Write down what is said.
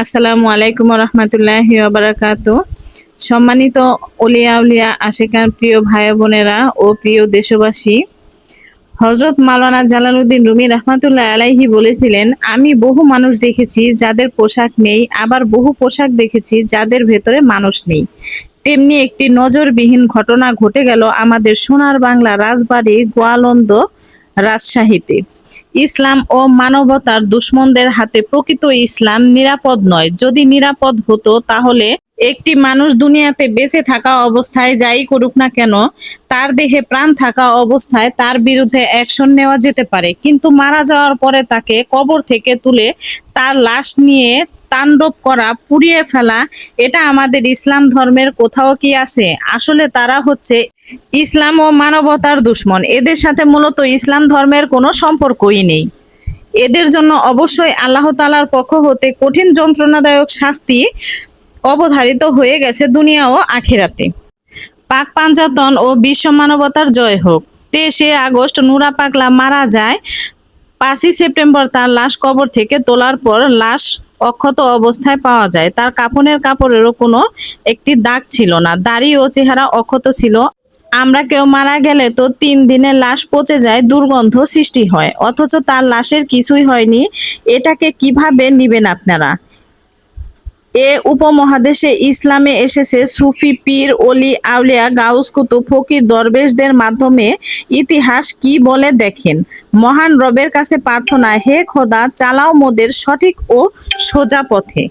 আসসালামু আলাইকুম রহমতুল্লাহি ওয়া সম্মানিত ওলিয়া উলিয়া আশিকান প্রিয় ভাই বোনেরা ও প্রিয় দেশবাসী, হযরত মাওলানা জালালউদ্দিন রুমি রহমাতুল্লাহ আলাইহি বলেছিলেন, আমি বহু মানুষ দেখেছি যাদের পোশাক নেই, আবার বহু পোশাক দেখেছি যাদের ভেতরে মানুষ নেই। তেমনি একটি নজরবিহীন ঘটনা ঘটে গেল আমাদের সোনার বাংলা রাজবাড়ী গোয়ালন্দ রাজশাহীতে। ইসলাম ও মানবতার দুশমনদের হাতে প্রকৃত ইসলাম নিরাপদ নয়। যদি নিরাপদ হতো তাহলে একটি মানুষ দুনিয়াতে বেঁচে থাকা অবস্থায় যাই করুক না কেন, তার দেহে প্রাণ থাকা অবস্থায় তার বিরুদ্ধে অ্যাকশন নেওয়া যেতে পারে, কিন্তু মারা যাওয়ার পরে তাকে কবর থেকে তুলে তার লাশ নিয়ে তাণ্ডব করা, পুড়িয়ে ফেলা, এটা আমাদের ইসলাম ধর্মের কোথাও কি আছে? আসলে তারা হচ্ছে ইসলাম ও মানবতার দুশমন। এদের সাথে মূলত ইসলাম ধর্মের কোনো সম্পর্কই নেই। এদের জন্য অবশ্যই আল্লাহ তাআলার পক্ষ হতে কঠিন যন্ত্রণাদায়ক শাস্তি অবধারিত হয়ে গেছে দুনিয়া ও আখিরাতে। পাক পাঞ্জাতন ও বিশ্ব মানবতার জয় হোক। 23শে আগস্ট নুরা পাগলা মারা যায়। 5ই সেপ্টেম্বর তার লাশ কবর থেকে তোলার পর লাশ অক্ষত অবস্থায় পাওয়া যায়। তার কাফনের কাপড়েরও কোনো একটি দাগ ছিল না। দাড়ি ও চেহারা অক্ষত ছিল। আমরা কেউ মারা গেলে তো 3 দিনে লাশ পচে যায়, দুর্গন্ধ সৃষ্টি হয়, অথচ তার লাশের কিছুই হয়নি। এটাকে কিভাবে নিবেন আপনারা? এ উপমহাদেশে ইসলামে এসেছে সুফি পীর অলি আউলিয়া গাউস কুতুব ফকির দরবেশদের মাধ্যমে। ইতিহাস কি বলে দেখেন। মহান রবের কাছে প্রার্থনা, হে খোদা চালাও মোদের সঠিক ও সোজা পথে।